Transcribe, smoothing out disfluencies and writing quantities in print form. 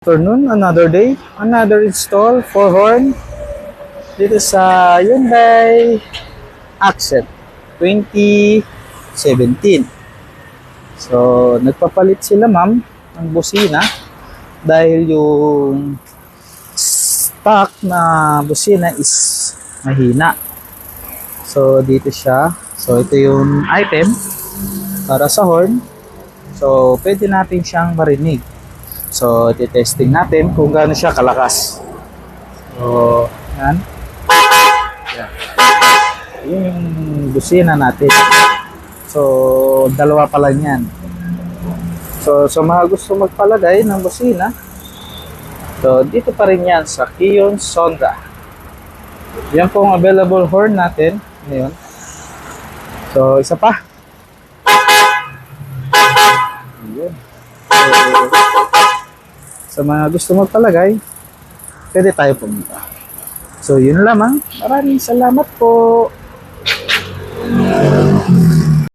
Afternoon, another day, another install for horn dito sa Hyundai Accent 2017. So, nagpapalit sila ma'am ng busina dahil yung stock na busina is mahina. So, dito siya. So, ito yung item para sa horn. So, pwede natin siyang marinig. So, testing natin kung gaano siya kalakas. So, yan. Yan. Yun yung busina natin. So, dalawa pa lang yan. So, sa mga gusto magpalagay ng busina, so, dito pa rin yan sa Kion Sondra. Yan po ang available horn natin ngayon. So, isa pa. Yun. So, sa mga gusto magpalagay, pwede tayo pumunta. So, yun lamang. Maraming salamat po.